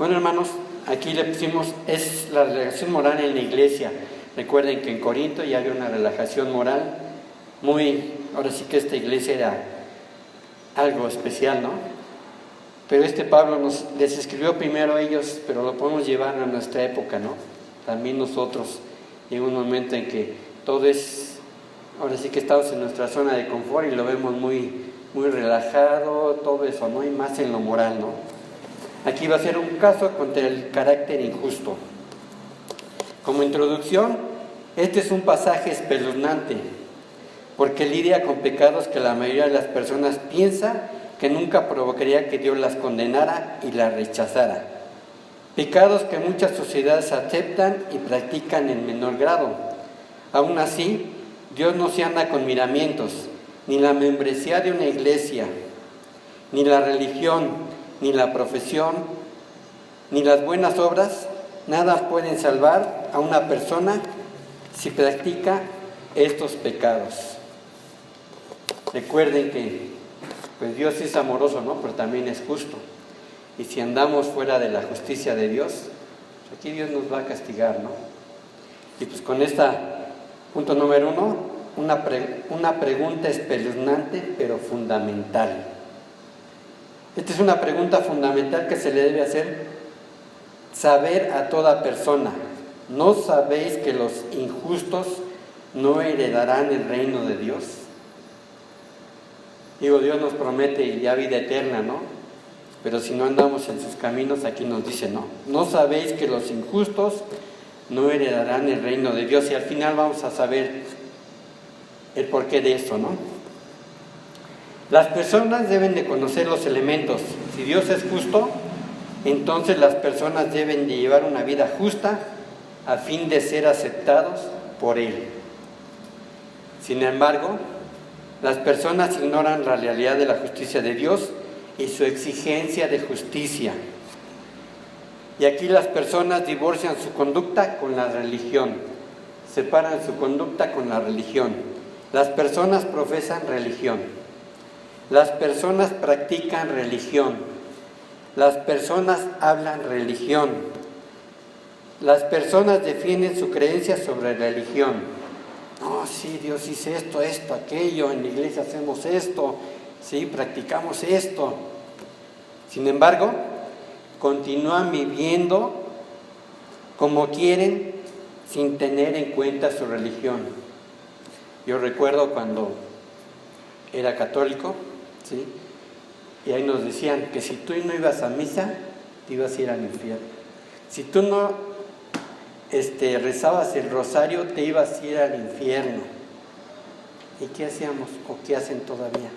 Bueno, hermanos, aquí le pusimos, es la relajación moral en la iglesia. Recuerden que en Corinto ya había una relajación moral ahora sí que esta iglesia era algo especial, ¿no? Pero Pablo les escribió primero a ellos, pero lo podemos llevar a nuestra época, ¿no? También nosotros, llega un momento en que todo ahora sí que estamos en nuestra zona de confort y lo vemos muy relajado, todo eso, ¿no? Y más en lo moral, ¿no? Aquí va a ser un caso contra el carácter injusto. Como introducción, este es un pasaje espeluznante, porque lidia con pecados que la mayoría de las personas piensa que nunca provocaría que Dios las condenara y las rechazara. Pecados que muchas sociedades aceptan y practican en menor grado. Aún así, Dios no se anda con miramientos, ni la membresía de una iglesia, ni la religión, ni la profesión, ni las buenas obras, nada pueden salvar a una persona si practica estos pecados. Recuerden que pues Dios es amoroso, ¿no? Pero también es justo. Y si andamos fuera de la justicia de Dios, pues aquí Dios nos va a castigar, ¿no? Y pues con punto número 1, una pregunta espeluznante pero fundamental. Esta es una pregunta fundamental que se le debe hacer saber a toda persona. ¿No sabéis que los injustos no heredarán el reino de Dios? Dios nos promete ya vida eterna, ¿no? Pero si no andamos en sus caminos, aquí nos dice no. ¿No sabéis que los injustos no heredarán el reino de Dios? Y al final vamos a saber el porqué de eso, ¿no? Las personas deben de conocer los elementos. Si Dios es justo, entonces las personas deben de llevar una vida justa a fin de ser aceptados por Él. Sin embargo, las personas ignoran la realidad de la justicia de Dios y su exigencia de justicia. Y aquí las personas divorcian su conducta con la religión, separan su conducta con la religión. Las personas profesan religión, las personas practican religión, las personas hablan religión, las personas defienden su creencia sobre religión. No, sí, Dios dice esto, aquello, en la iglesia hacemos esto, sí, practicamos esto. Sin embargo, continúan viviendo como quieren sin tener en cuenta su religión. Yo recuerdo cuando era católico, ¿sí? Y ahí nos decían que si tú no ibas a misa, te ibas a ir al infierno. Si tú no rezabas el rosario, te ibas a ir al infierno. ¿Y qué hacíamos? ¿O qué hacen todavía?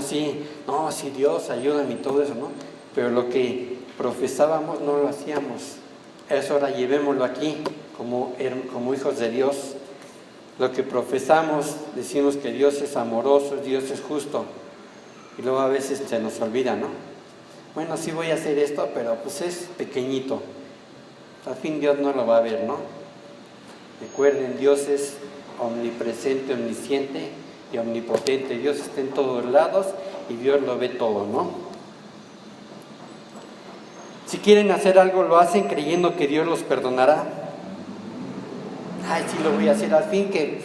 Sí, Dios, ayúdame y todo eso, ¿no? Pero lo que profesábamos no lo hacíamos. Eso ahora llevémoslo aquí, como hijos de Dios. Lo que profesamos, decimos que Dios es amoroso, Dios es justo. Y luego a veces se nos olvida, ¿no? Bueno, sí voy a hacer esto, pero pues es pequeñito. Al fin Dios no lo va a ver, ¿no? Recuerden, Dios es omnipresente, omnisciente y omnipotente. Dios está en todos lados y Dios lo ve todo, ¿no? Si quieren hacer algo, lo hacen creyendo que Dios los perdonará. Sí lo voy a hacer, al fin que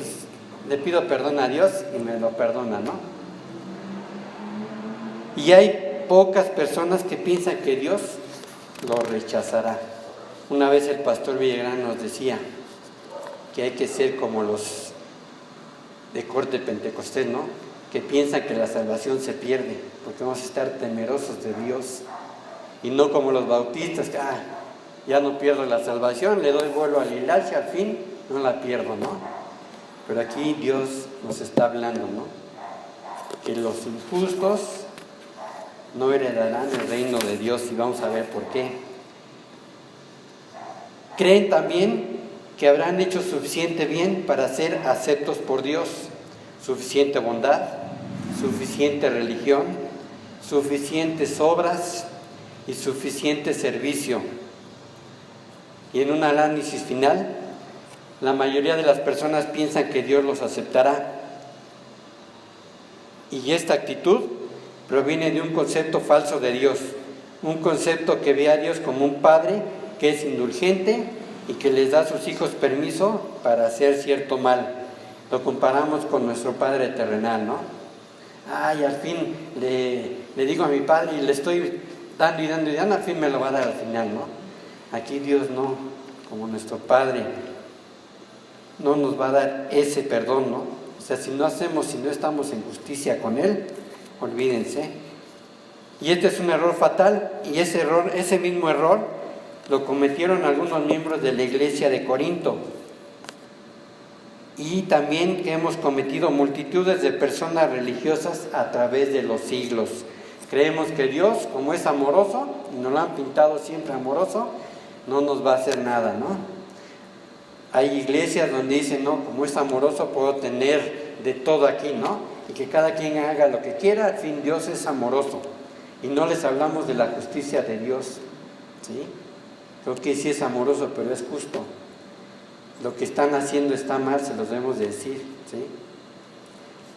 le pido perdón a Dios y me lo perdona, ¿no? Y hay pocas personas que piensan que Dios lo rechazará. Una vez el pastor Villagrán nos decía que hay que ser como los de corte pentecostés, ¿no? Que piensan que la salvación se pierde, porque vamos a estar temerosos de Dios. Y no como los bautistas, que ya no pierdo la salvación, le doy vuelo al hilacha, al fin no la pierdo, ¿no? Pero aquí Dios nos está hablando, ¿no? Que los injustos no heredarán el reino de Dios, y vamos a ver por qué. Creen también que habrán hecho suficiente bien para ser aceptos por Dios, suficiente bondad, suficiente religión, suficientes obras y suficiente servicio. Y en un análisis final, la mayoría de las personas piensan que Dios los aceptará. Y esta actitud proviene de un concepto falso de Dios. Un concepto que ve a Dios como un padre que es indulgente y que les da a sus hijos permiso para hacer cierto mal. Lo comparamos con nuestro Padre terrenal, ¿no? Ay, al fin le digo a mi Padre y le estoy dando y dando y dando, al fin me lo va a dar al final, ¿no? Aquí Dios no, como nuestro Padre, no nos va a dar ese perdón, ¿no? O sea, si no estamos en justicia con Él, olvídense. Y este es un error fatal, y ese mismo error lo cometieron algunos miembros de la iglesia de Corinto. Y también que hemos cometido multitudes de personas religiosas a través de los siglos. Creemos que Dios, como es amoroso, y nos lo han pintado siempre amoroso, no nos va a hacer nada, ¿no? Hay iglesias donde dicen, no, como es amoroso puedo tener de todo aquí, ¿no? Y que cada quien haga lo que quiera, al fin Dios es amoroso. Y no les hablamos de la justicia de Dios, ¿sí? Creo que sí es amoroso, pero es justo. Lo que están haciendo está mal, se los debemos de decir, ¿sí?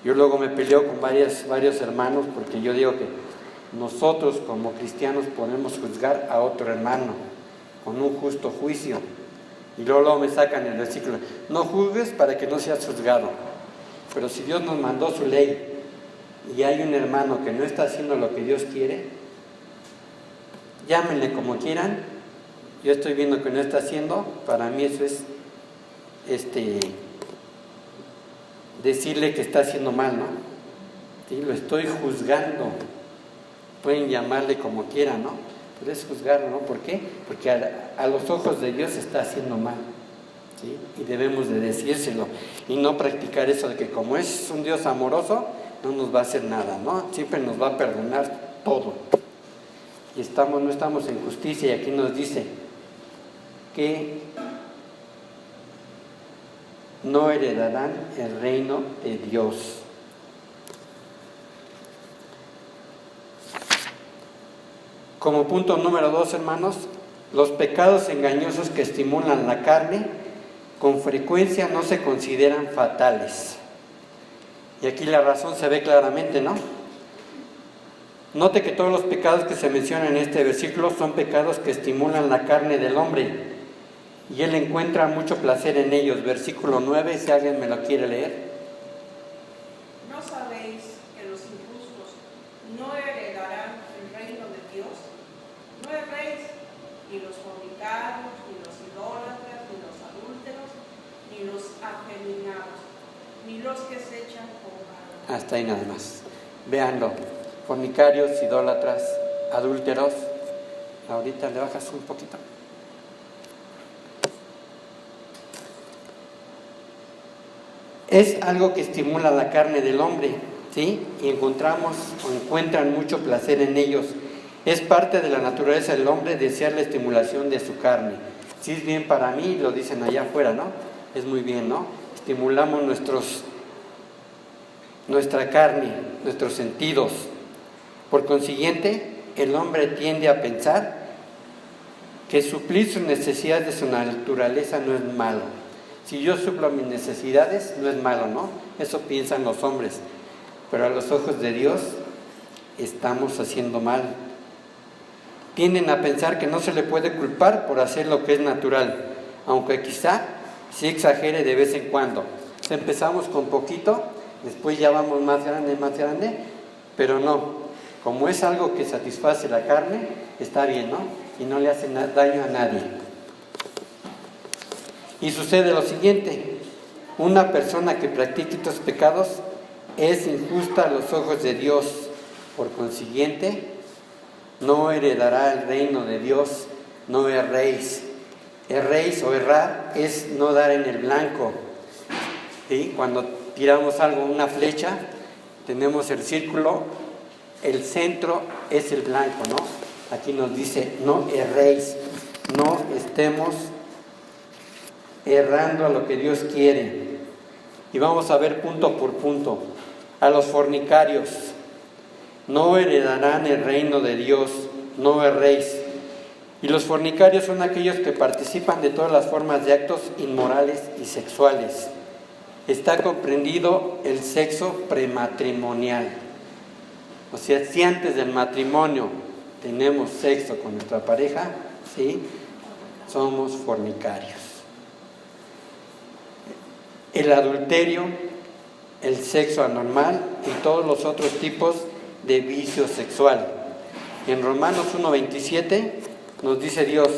Yo luego me peleo con varios hermanos porque yo digo que nosotros como cristianos podemos juzgar a otro hermano con un justo juicio. Y luego me sacan el versículo, no juzgues para que no seas juzgado. Pero si Dios nos mandó su ley y hay un hermano que no está haciendo lo que Dios quiere, llámenle como quieran, yo estoy viendo que no está haciendo, para mí eso es decirle que está haciendo mal, ¿no? ¿Sí? Lo estoy juzgando. Pueden llamarle como quieran, ¿no? Pero es juzgarlo, ¿no? ¿Por qué? Porque a los ojos de Dios está haciendo mal, ¿sí? Y debemos de decírselo y no practicar eso de que como es un Dios amoroso no nos va a hacer nada, ¿no? Siempre nos va a perdonar todo. Y no estamos en justicia, y aquí nos dice que no heredarán el reino de Dios. Como punto número 2, hermanos, los pecados engañosos que estimulan la carne con frecuencia no se consideran fatales. Y aquí la razón se ve claramente, ¿no? Note que todos los pecados que se mencionan en este versículo son pecados que estimulan la carne del hombre. Y él encuentra mucho placer en ellos. Versículo 9, si alguien me lo quiere leer. ¿No sabéis que los injustos no heredarán el reino de Dios? No erréis, ni los fornicarios, ni los idólatras, ni los adúlteros, ni los afeminados, ni los que se echan con vara. Hasta ahí nada más. Véanlo. Fornicarios, idólatras, adúlteros. Ahorita le bajas un poquito. Es algo que estimula la carne del hombre, ¿sí? Y encuentran mucho placer en ellos. Es parte de la naturaleza del hombre desear la estimulación de su carne. Si es bien para mí, lo dicen allá afuera, ¿no? Es muy bien, ¿no? Estimulamos nuestra carne, nuestros sentidos. Por consiguiente, el hombre tiende a pensar que suplir sus necesidades de su naturaleza no es malo. Si yo suplo mis necesidades, no es malo, ¿no? Eso piensan los hombres. Pero a los ojos de Dios, estamos haciendo mal. Tienden a pensar que no se le puede culpar por hacer lo que es natural, aunque quizá sí exagere de vez en cuando. Entonces empezamos con poquito, después ya vamos más grande, pero no. Como es algo que satisface la carne, está bien, ¿no? Y no le hace daño a nadie. Y sucede lo siguiente: una persona que practique estos pecados es injusta a los ojos de Dios. Por consiguiente, no heredará el reino de Dios. No erréis. Erréis o errar es no dar en el blanco, ¿sí? Cuando tiramos algo, una flecha, tenemos el círculo, el centro es el blanco, ¿no? Aquí nos dice, no erréis, no estemos errando a lo que Dios quiere. Y vamos a ver punto por punto. A los fornicarios, no heredarán el reino de Dios, no erréis. Y los fornicarios son aquellos que participan de todas las formas de actos inmorales y sexuales. Está comprendido el sexo prematrimonial. O sea, si antes del matrimonio tenemos sexo con nuestra pareja, ¿sí? Somos fornicarios. El adulterio, el sexo anormal y todos los otros tipos de vicio sexual. En Romanos 1:27 nos dice Dios: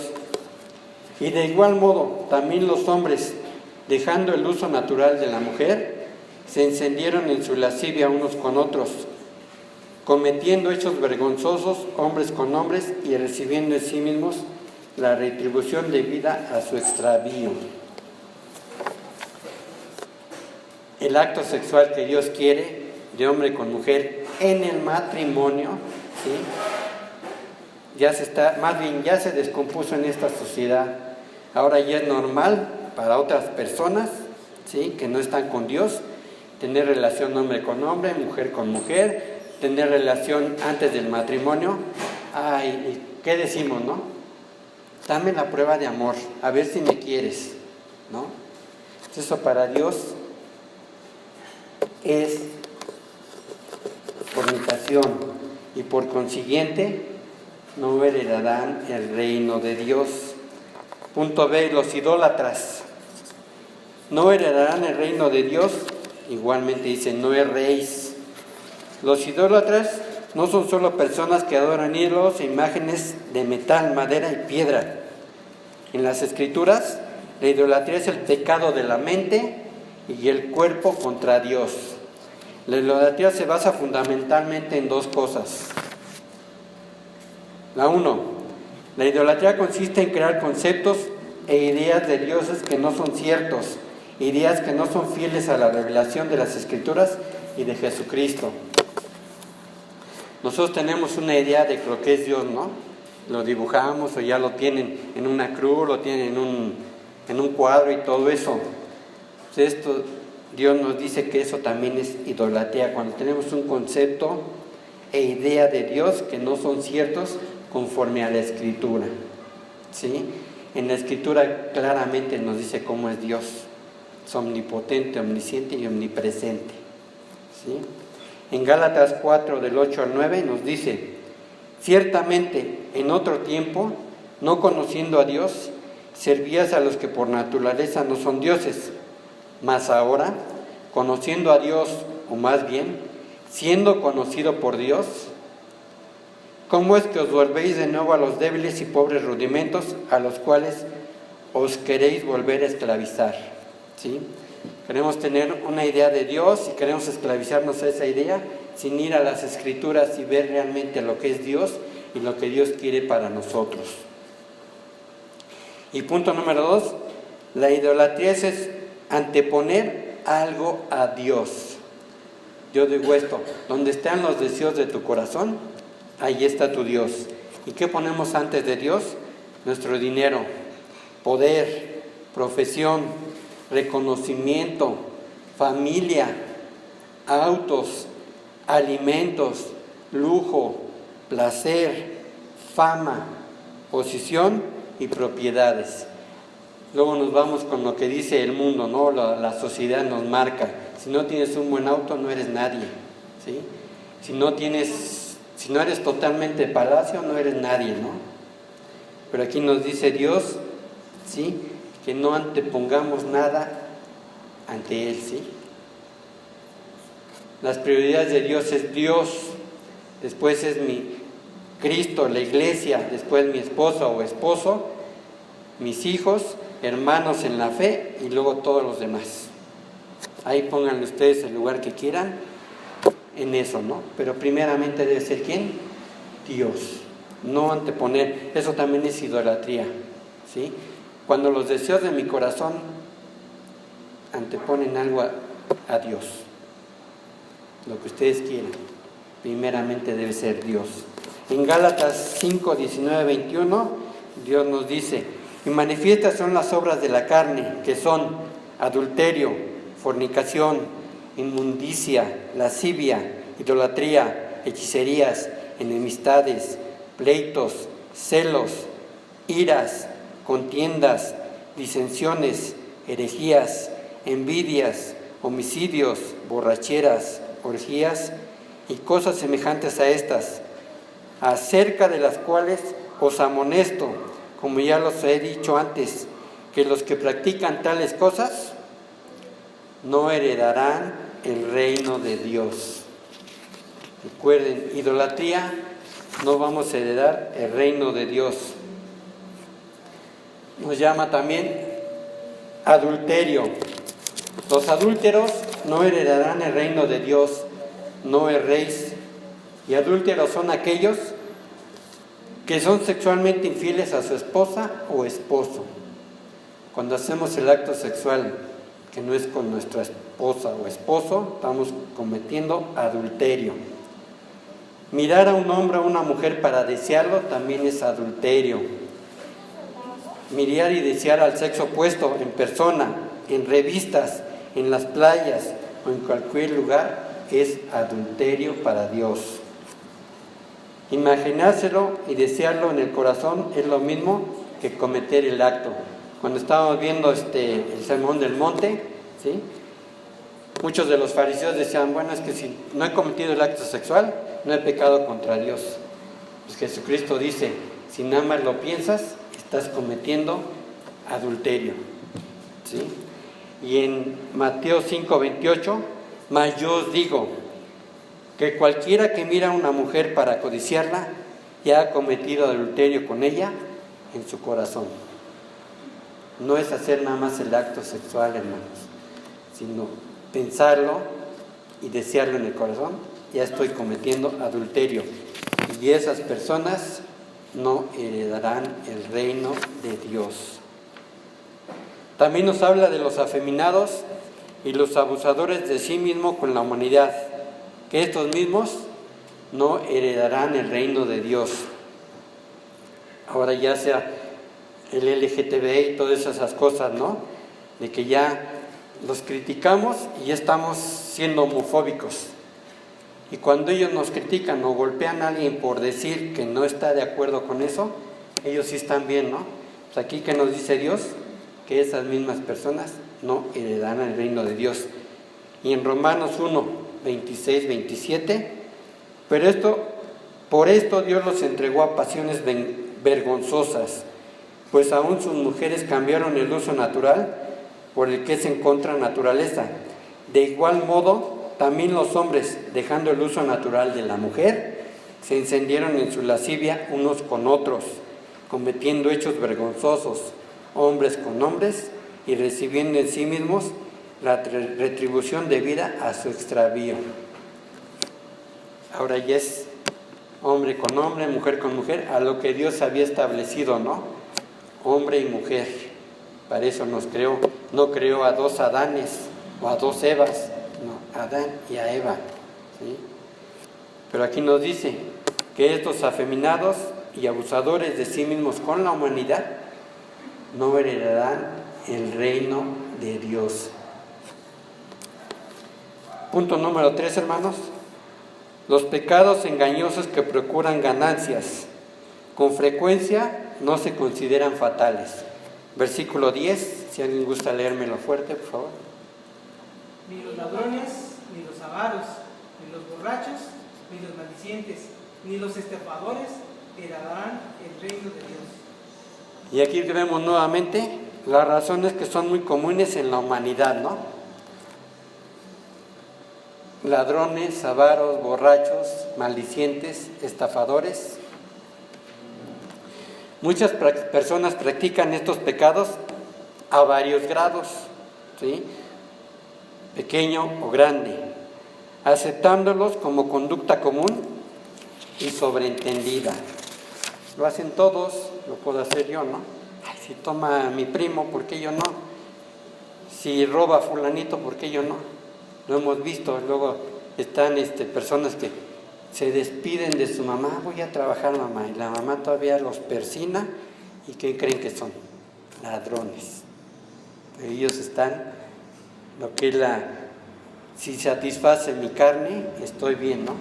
y de igual modo también los hombres, dejando el uso natural de la mujer, se encendieron en su lascivia unos con otros, cometiendo hechos vergonzosos hombres con hombres y recibiendo en sí mismos la retribución debida a su extravío. El acto sexual que Dios quiere de hombre con mujer en el matrimonio, ¿sí? Ya se descompuso en esta sociedad. Ahora ya es normal para otras personas, ¿sí?, que no están con Dios, tener relación hombre con hombre, mujer con mujer, tener relación antes del matrimonio. Ay, ¿qué decimos, no? Dame la prueba de amor, a ver si me quieres, ¿no? Eso para Dios es fornicación y por consiguiente no heredarán el reino de Dios. Punto B, los idólatras no heredarán el reino de Dios. Igualmente dice, no erréis. Los idólatras no son solo personas que adoran ídolos e imágenes de metal, madera y piedra. En las Escrituras, la idolatría es el pecado de la mente y el cuerpo contra Dios. La idolatría se basa fundamentalmente en dos cosas. La idolatría consiste en crear conceptos e ideas de dioses que no son ciertos, ideas que no son fieles a la revelación de las Escrituras y de Jesucristo. Nosotros tenemos una idea de lo que es Dios, ¿no? Lo dibujamos o ya lo tienen en una cruz, lo tienen en un cuadro y todo eso. Entonces Dios nos dice que eso también es idolatría, cuando tenemos un concepto e idea de Dios que no son ciertos conforme a la Escritura, ¿sí? En la Escritura claramente nos dice cómo es Dios: es omnipotente, omnisciente y omnipresente, ¿sí? En Gálatas 4, del 8 al 9 nos dice: ciertamente en otro tiempo, no conociendo a Dios, servías a los que por naturaleza no son dioses, mas ahora, conociendo a Dios, o más bien, siendo conocido por Dios, ¿cómo es que os volvéis de nuevo a los débiles y pobres rudimentos a los cuales os queréis volver a esclavizar? ¿Sí? Queremos tener una idea de Dios y queremos esclavizarnos a esa idea sin ir a las Escrituras y ver realmente lo que es Dios y lo que Dios quiere para nosotros. Y punto número 2, la idolatría es anteponer algo a Dios. Yo digo esto: donde están los deseos de tu corazón, ahí está tu Dios. ¿Y qué ponemos antes de Dios? Nuestro dinero, poder, profesión, reconocimiento, familia, autos, alimentos, lujo, placer, fama, posición y propiedades. Luego nos vamos con lo que dice el mundo, ¿no? La sociedad nos marca: si no tienes un buen auto, no eres nadie, ¿sí? Si no eres totalmente palacio, no eres nadie, ¿no? Pero aquí nos dice Dios, ¿sí?, que no antepongamos nada ante Él, ¿sí? Las prioridades de Dios es Dios, después es mi Cristo, la iglesia, después mi esposa o esposo, mis hijos, hermanos en la fe y luego todos los demás. Ahí pónganle ustedes el lugar que quieran en eso, ¿no? Pero primeramente debe ser ¿quién? Dios. No anteponer, eso también es idolatría, ¿sí? Cuando los deseos de mi corazón anteponen algo a Dios, lo que ustedes quieren, primeramente debe ser Dios. En Gálatas 5, 19, 21, Dios nos dice: y manifiestas son las obras de la carne, que son adulterio, fornicación, inmundicia, lascivia, idolatría, hechicerías, enemistades, pleitos, celos, iras, contiendas, disensiones, herejías, envidias, homicidios, borracheras, orgías y cosas semejantes a estas, acerca de las cuales os amonesto, como ya los he dicho antes, que los que practican tales cosas no heredarán el reino de Dios. Recuerden, idolatría, no vamos a heredar el reino de Dios. Nos llama también adulterio. Los adúlteros no heredarán el reino de Dios, no erréis. Y adúlteros son aquellos que son sexualmente infieles a su esposa o esposo. Cuando hacemos el acto sexual que no es con nuestra esposa o esposo, estamos cometiendo adulterio. Mirar a un hombre o a una mujer para desearlo también es adulterio. Mirar y desear al sexo opuesto en persona, en revistas, en las playas o en cualquier lugar es adulterio para Dios. Imaginárselo y desearlo en el corazón es lo mismo que cometer el acto. Cuando estábamos viendo el sermón del monte, ¿sí?, muchos de los fariseos decían, bueno, es que si no he cometido el acto sexual, no he pecado contra Dios. Pues Jesucristo dice, si nada más lo piensas, estás cometiendo adulterio, ¿sí? Y en Mateo 5:28, mas yo os digo que cualquiera que mira a una mujer para codiciarla, ya ha cometido adulterio con ella en su corazón. No es hacer nada más el acto sexual, hermanos, sino pensarlo y desearlo en el corazón, ya estoy cometiendo adulterio. Y esas personas no heredarán el reino de Dios. También nos habla de los afeminados y los abusadores de sí mismos con la humanidad, que estos mismos no heredarán el reino de Dios. Ahora ya sea el LGTB y todas esas cosas, ¿no? De que ya los criticamos y ya estamos siendo homofóbicos. Y cuando ellos nos critican o golpean a alguien por decir que no está de acuerdo con eso, ellos sí están bien, ¿no? Pues aquí que nos dice Dios que esas mismas personas no heredarán el reino de Dios. Y en Romanos 1:26-27, pero por esto Dios los entregó a pasiones vergonzosas, pues aún sus mujeres cambiaron el uso natural por el que es en contra naturaleza. De igual modo, también los hombres, dejando el uso natural de la mujer, se encendieron en su lascivia unos con otros, cometiendo hechos vergonzosos, hombres con hombres, y recibiendo en sí mismos la retribución debida a su extravío. Ahora ya es hombre con hombre, mujer con mujer, a lo que Dios había establecido, ¿no? Hombre y mujer. Para eso nos creó. No creó a dos Adanes o a dos Evas, no, a Adán y a Eva, ¿sí? Pero aquí nos dice que estos afeminados y abusadores de sí mismos con la humanidad no heredarán el reino de Dios. Punto número 3, hermanos. Los pecados engañosos que procuran ganancias con frecuencia no se consideran fatales. Versículo 10, si alguien gusta leérmelo fuerte, por favor. Ni los ladrones, ni los avaros, ni los borrachos, ni los maldicientes, ni los estafadores heredarán el reino de Dios. Y aquí vemos nuevamente las razones que son muy comunes en la humanidad, ¿no? Ladrones, avaros, borrachos, maldicientes, estafadores. Muchas personas practican estos pecados a varios grados, ¿sí?, pequeño o grande, aceptándolos como conducta común y sobreentendida. Lo hacen todos, lo puedo hacer yo, ¿no? Ay, si toma mi primo, ¿por qué yo no? Si roba fulanito, ¿por qué yo no? Lo hemos visto. Luego están personas que se despiden de su mamá, voy a trabajar, mamá, y la mamá todavía los persina. ¿Y qué creen que son? Ladrones. Pero ellos están, lo que es si satisface mi carne, estoy bien, ¿no?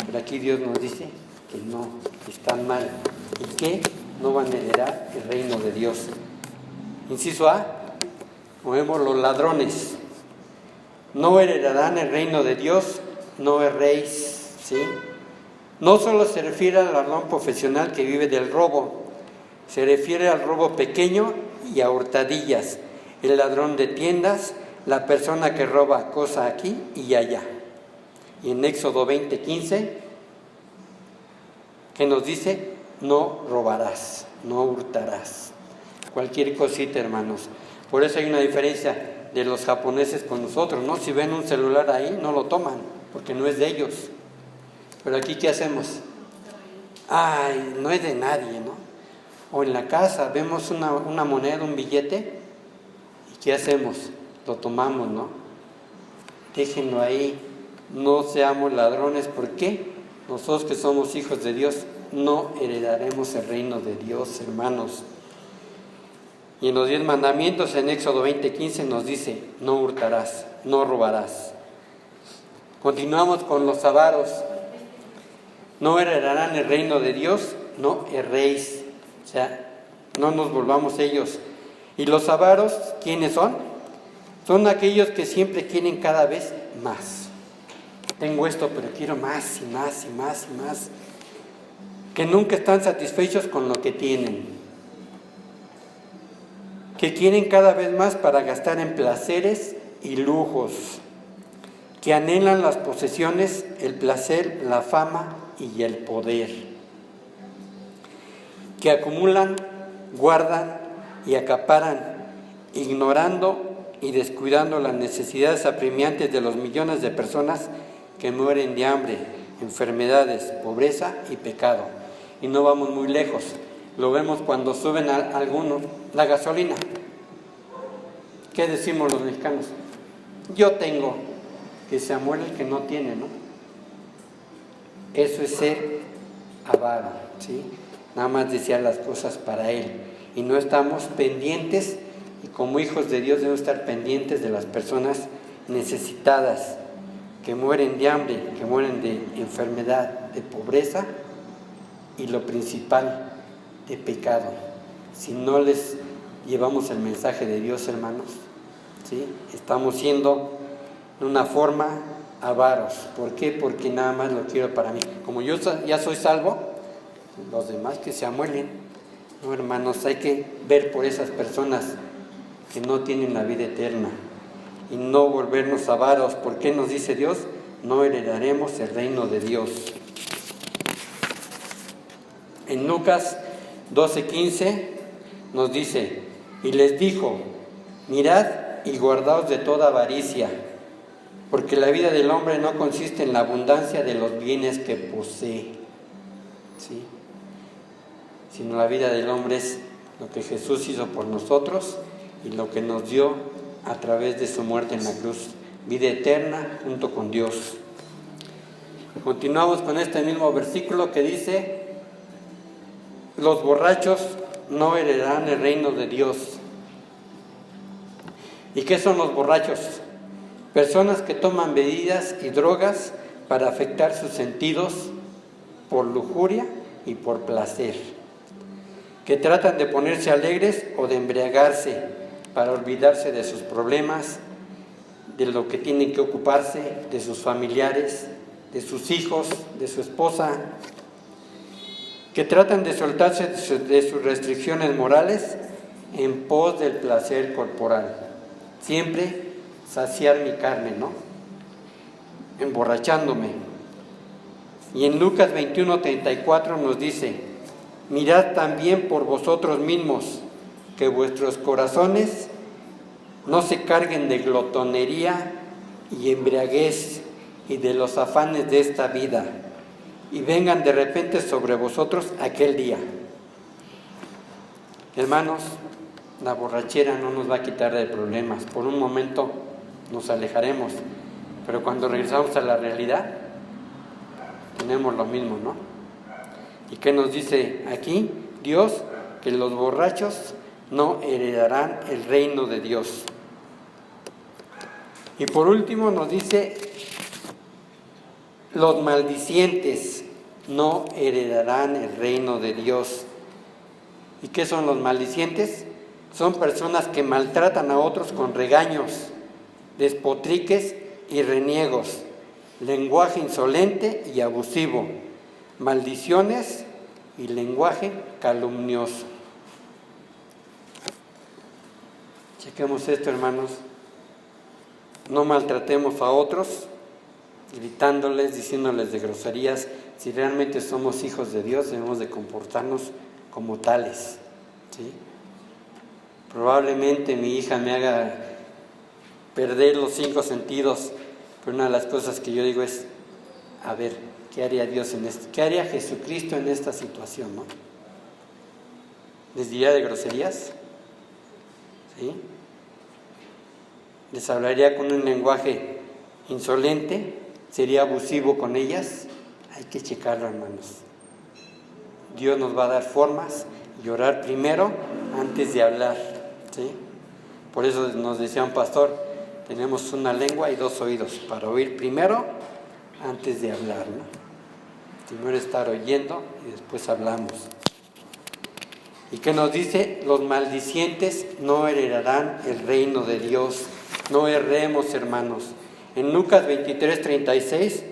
Pero aquí Dios nos dice que no, que están mal y que no van a heredar el reino de Dios. Inciso A, como vemos, los ladrones no heredarán el reino de Dios, no erréis, ¿sí? No solo se refiere al ladrón profesional que vive del robo, se refiere al robo pequeño y a hurtadillas, el ladrón de tiendas, la persona que roba cosa aquí y allá. Y en Éxodo 20:15, que nos dice, no robarás, no hurtarás. Cualquier cosita, hermanos. Por eso hay una diferencia de los japoneses con nosotros, ¿no? Si ven un celular ahí, no lo toman, porque no es de ellos. Pero aquí, ¿qué hacemos? Ay, no es de nadie, ¿no? O en la casa vemos una moneda, un billete, ¿y qué hacemos? Lo tomamos, ¿no? Déjenlo ahí, no seamos ladrones. ¿Por qué? Nosotros que somos hijos de Dios, no heredaremos el reino de Dios, hermanos. Y en los 10 mandamientos, en Éxodo 20:15 nos dice, no hurtarás, no robarás. Continuamos con los avaros. No heredarán el reino de Dios, no erréis. O sea, no nos volvamos ellos. Y los avaros, ¿quiénes son? Son aquellos que siempre quieren cada vez más. Tengo esto, pero quiero más y más y más y más. Que nunca están satisfechos con lo que tienen. Que quieren cada vez más para gastar en placeres y lujos. Que anhelan las posesiones, el placer, la fama y el poder. Que acumulan, guardan y acaparan, ignorando y descuidando las necesidades apremiantes de los millones de personas que mueren de hambre, enfermedades, pobreza y pecado. Y no vamos muy lejos, lo vemos cuando suben a algunos la gasolina. ¿Qué decimos los mexicanos? Yo tengo, que se muere el que no tiene, ¿no? Eso es ser avaro, ¿sí? Nada más desear las cosas para él. Y no estamos pendientes, y como hijos de Dios debemos estar pendientes de las personas necesitadas, que mueren de hambre, que mueren de enfermedad, de pobreza, y lo principal, de pecado. Si no les llevamos el mensaje de Dios, hermanos, ¿sí? Estamos siendo de una forma avaros. ¿Por qué? Porque nada más lo quiero para mí. Como yo ya soy salvo, los demás que se amuelen. No, hermanos, hay que ver por esas personas que no tienen la vida eterna y no volvernos avaros. ¿Por qué nos dice Dios? No heredaremos el reino de Dios. En Lucas 12:15 nos dice, y les dijo, mirad y guardaos de toda avaricia, porque la vida del hombre no consiste en la abundancia de los bienes que posee, ¿sí? Sino la vida del hombre es lo que Jesús hizo por nosotros y lo que nos dio a través de su muerte en la cruz, vida eterna junto con Dios. Continuamos con este mismo versículo que dice, los borrachos no heredarán el reino de Dios. ¿Y qué son los borrachos? Personas que toman bebidas y drogas para afectar sus sentidos por lujuria y por placer, que tratan de ponerse alegres o de embriagarse para olvidarse de sus problemas, de lo que tienen que ocuparse, de sus familiares, de sus hijos, de su esposa, que tratan de soltarse de sus restricciones morales en pos del placer corporal. Siempre saciar mi carne, ¿no? Emborrachándome. Y en Lucas 21:34 nos dice, mirad también por vosotros mismos, que vuestros corazones no se carguen de glotonería y embriaguez y de los afanes de esta vida, y vengan de repente sobre vosotros aquel día. Hermanos, la borrachera no nos va a quitar de problemas. Por un momento nos alejaremos, pero cuando regresamos a la realidad, tenemos lo mismo, ¿no? ¿Y qué nos dice aquí Dios? Que los borrachos no heredarán el reino de Dios. Y por último nos dice, los maldicientes no heredarán el reino de Dios. ¿Y qué son los maldicientes? Son personas que maltratan a otros con regaños, despotriques y reniegos, lenguaje insolente y abusivo, maldiciones y lenguaje calumnioso. Chequemos esto, hermanos. No maltratemos a otros, gritándoles, diciéndoles de groserías. Si realmente somos hijos de Dios, debemos de comportarnos como tales, ¿sí? Probablemente mi hija me haga perder los 5 sentidos, pero una de las cosas que yo digo es, a ver, ¿qué haría Dios en esto? ¿Qué haría Jesucristo en esta situación, no? ¿Les diría de groserías? ¿Sí? ¿Les hablaría con un lenguaje insolente? ¿Sería abusivo con ellas? Hay que checarlo, hermanos. Dios nos va a dar formas y orar primero antes de hablar, ¿sí? Por eso nos decía un pastor, tenemos una lengua y 2 oídos, para oír primero antes de hablar, ¿no? Primero estar oyendo y después hablamos. ¿Y qué nos dice? Los maldicientes no heredarán el reino de Dios. No erremos, hermanos. En Lucas 23:36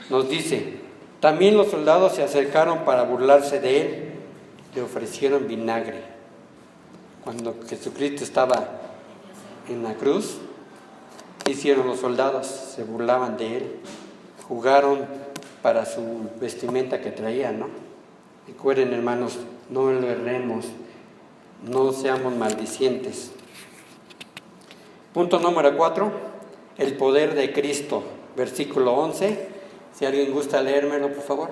nos dice, también los soldados se acercaron para burlarse de él, le ofrecieron vinagre. Cuando Jesucristo estaba en la cruz, ¿qué hicieron los soldados? Se burlaban de él, jugaron para su vestimenta que traía, ¿no? Recuerden, hermanos, no lo erremos, no seamos maldicientes. Punto número 4, el poder de Cristo, versículo 11. Si alguien gusta leérmelo, por favor.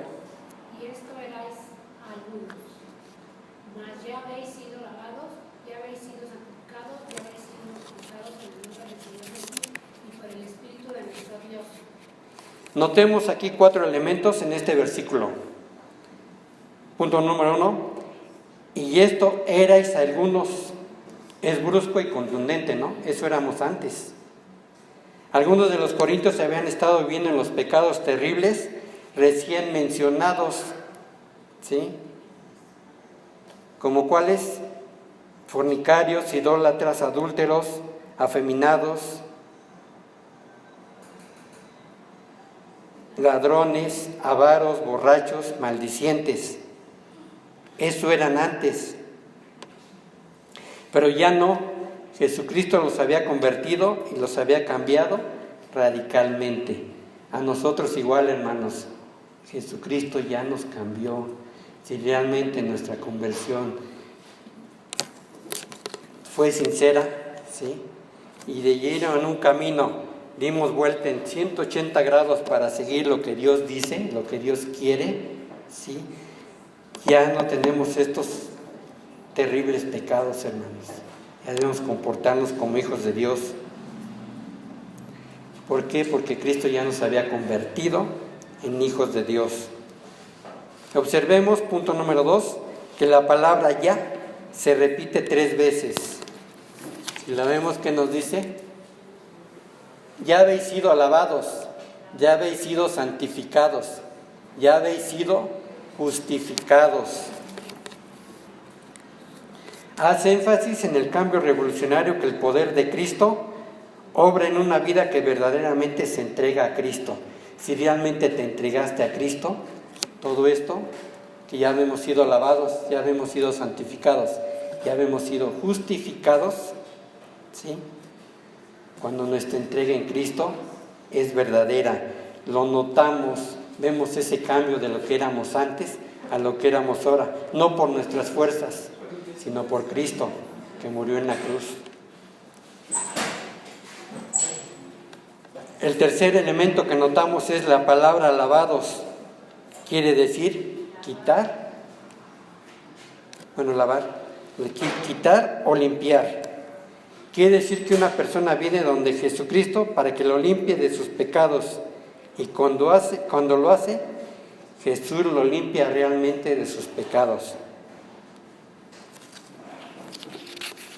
Y esto erais algunos, mas ya habéis sido lavados, ya habéis sido santificados, ya habéis sido bautizados en el nombre del Señor Jesús y por el Espíritu de nuestro Dios. Notemos aquí 4 elementos en este versículo. Punto número 1, y esto erais algunos. Es brusco y contundente, ¿no? Eso éramos antes. Algunos de los corintios se habían estado viviendo en los pecados terribles recién mencionados, ¿sí? Como cuáles: fornicarios, idólatras, adúlteros, afeminados, ladrones, avaros, borrachos, maldicientes. Eso eran antes. Pero ya no. Jesucristo los había convertido y los había cambiado radicalmente. A nosotros igual, hermanos. Jesucristo ya nos cambió. Si realmente nuestra conversión fue sincera, ¿sí? Y de lleno en un camino dimos vuelta en 180 grados para seguir lo que Dios dice, lo que Dios quiere, ¿sí? Ya no tenemos estos terribles pecados, hermanos. Ya debemos comportarnos como hijos de Dios. ¿Por qué? Porque Cristo ya nos había convertido en hijos de Dios. Observemos, punto número 2, que la palabra ya se repite 3 veces. Si la vemos, ¿qué nos dice? Ya habéis sido alabados, ya habéis sido santificados, ya habéis sido justificados. Hace énfasis en el cambio revolucionario que el poder de Cristo obra en una vida que verdaderamente se entrega a Cristo. Si realmente te entregaste a Cristo, todo esto, que ya hemos sido alabados, ya hemos sido santificados, ya hemos sido justificados, ¿sí? Cuando nuestra entrega en Cristo es verdadera, lo notamos, vemos ese cambio de lo que éramos antes a lo que éramos ahora, no por nuestras fuerzas, sino por Cristo, que murió en la cruz. El tercer elemento que notamos es la palabra lavados. Quiere decir quitar, quitar o limpiar. Quiere decir que una persona viene donde Jesucristo para que lo limpie de sus pecados, y cuando lo hace, Jesús lo limpia realmente de sus pecados.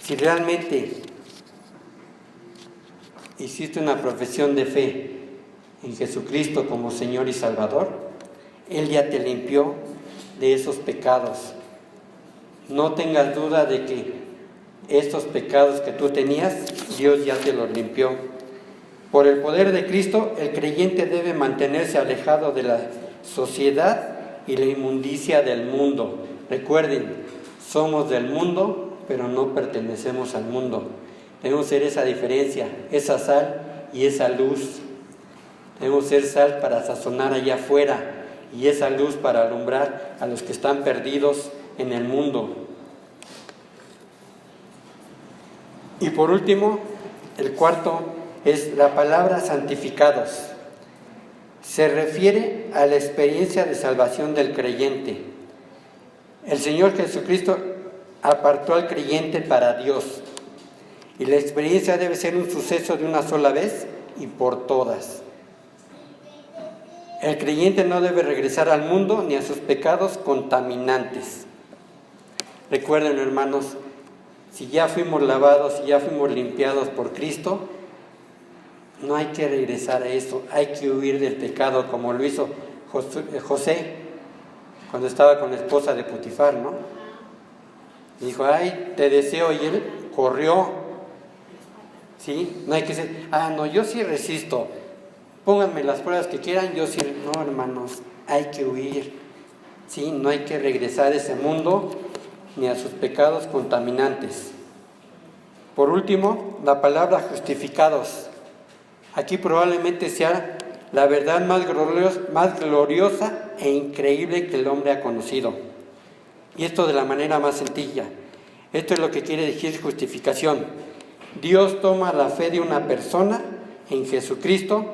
Si realmente hiciste una profesión de fe en Jesucristo como Señor y Salvador, Él ya te limpió de esos pecados. No tengas duda de que estos pecados que tú tenías, Dios ya te los limpió. Por el poder de Cristo, el creyente debe mantenerse alejado de la sociedad y la inmundicia del mundo. Recuerden, somos del mundo, pero no pertenecemos al mundo. Debemos ser esa diferencia, esa sal y esa luz. Debemos ser sal para sazonar allá afuera y esa luz para alumbrar a los que están perdidos en el mundo. Y por último, el cuarto es la palabra santificados. Se refiere a la experiencia de salvación del creyente. El Señor Jesucristo apartó al creyente para Dios. Y la experiencia debe ser un suceso de una sola vez y por todas. El creyente no debe regresar al mundo ni a sus pecados contaminantes. Recuerden, hermanos, si ya fuimos lavados, si ya fuimos limpiados por Cristo, no hay que regresar a eso, hay que huir del pecado, como lo hizo José cuando estaba con la esposa de Potifar, ¿no? Dijo, ay, te deseo, y él corrió. ¿Sí? No hay que decir, no, yo sí resisto, pónganme las pruebas que quieran, yo sí. No, hermanos, hay que huir. ¿Sí? No hay que regresar a ese mundo ni a sus pecados contaminantes. Por último, la palabra justificados. Aquí probablemente sea la verdad más gloriosa e increíble que el hombre ha conocido. Y esto de la manera más sencilla. Esto es lo que quiere decir justificación. Dios toma la fe de una persona en Jesucristo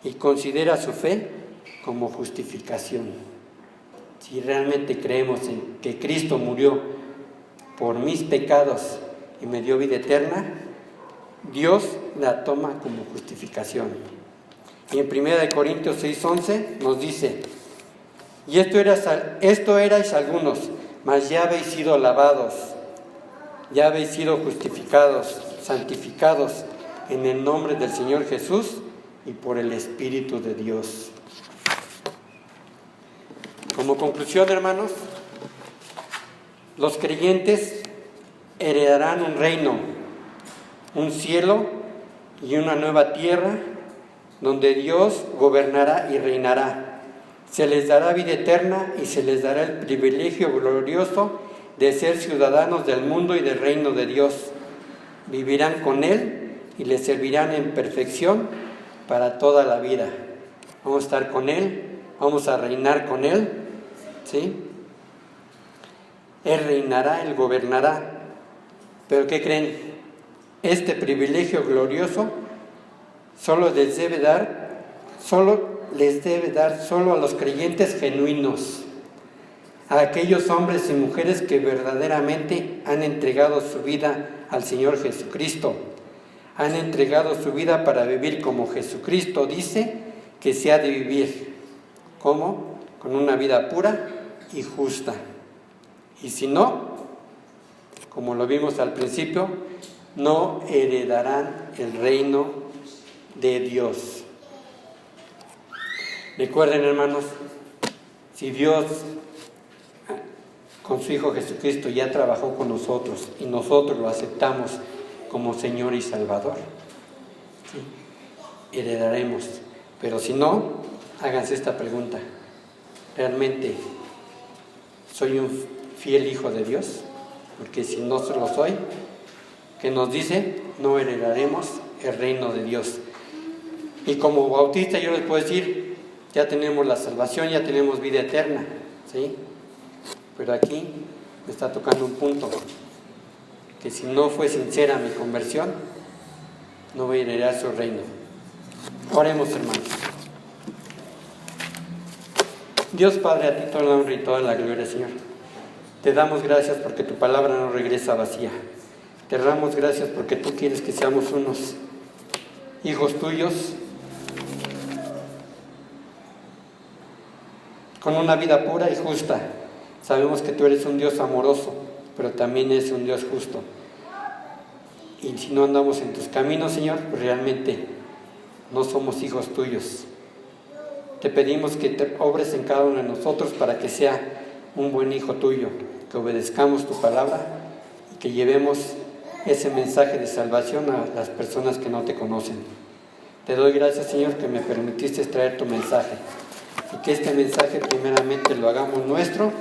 y considera su fe como justificación. Si realmente creemos en que Cristo murió por mis pecados y me dio vida eterna, Dios la toma como justificación. Y en 1 Corintios 6:11 nos dice, y esto erais algunos, mas ya habéis sido lavados, ya habéis sido justificados, santificados en el nombre del Señor Jesús y por el Espíritu de Dios. Como conclusión, hermanos, los creyentes heredarán un reino, un cielo y una nueva tierra donde Dios gobernará y reinará. Se les dará vida eterna y se les dará el privilegio glorioso de ser ciudadanos del mundo y del reino de Dios. Vivirán con Él y le servirán en perfección para toda la vida. Vamos a estar con Él, vamos a reinar con Él, ¿sí? Él reinará, Él gobernará. Pero ¿qué creen? Este privilegio glorioso solo les debe dar solo a los creyentes genuinos, a aquellos hombres y mujeres que verdaderamente han entregado su vida al Señor Jesucristo, han entregado su vida para vivir como Jesucristo dice que se ha de vivir. ¿Cómo? Con una vida pura y justa. Y si no, como lo vimos al principio, no heredarán el reino de Dios. Recuerden, hermanos, si Dios con su Hijo Jesucristo ya trabajó con nosotros y nosotros lo aceptamos como Señor y Salvador, ¿sí? Heredaremos. Pero si no, háganse esta pregunta: ¿realmente soy un fiel hijo de Dios? Porque si no lo soy, ¿qué nos dice? No heredaremos el reino de Dios. Y como bautista yo les puedo decir, ya tenemos la salvación, ya tenemos vida eterna, ¿sí? Pero aquí me está tocando un punto, que si no fue sincera mi conversión, no voy a heredar su reino. Oremos, hermanos. Dios Padre, a ti toda la honra y toda la gloria, Señor. Te damos gracias porque tu palabra no regresa vacía. Te damos gracias porque tú quieres que seamos unos hijos tuyos con una vida pura y justa. Sabemos que tú eres un Dios amoroso, pero también eres un Dios justo. Y si no andamos en tus caminos, Señor, pues realmente no somos hijos tuyos. Te pedimos que te obres en cada uno de nosotros para que sea un buen hijo tuyo, que obedezcamos tu palabra y que llevemos ese mensaje de salvación a las personas que no te conocen. Te doy gracias, Señor, que me permitiste traer tu mensaje. y que este mensaje primeramente lo hagamos nuestro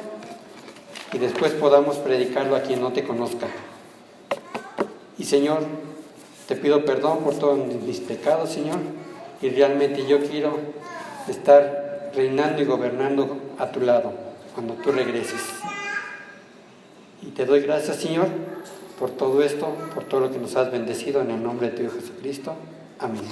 y después podamos predicarlo a quien no te conozca. Y Señor, te pido perdón por todos mis pecados, Señor, y realmente yo quiero estar reinando y gobernando a tu lado cuando tú regreses. Y te doy gracias, Señor, por todo esto, por todo lo que nos has bendecido en el nombre de tu Hijo Jesucristo. Amén.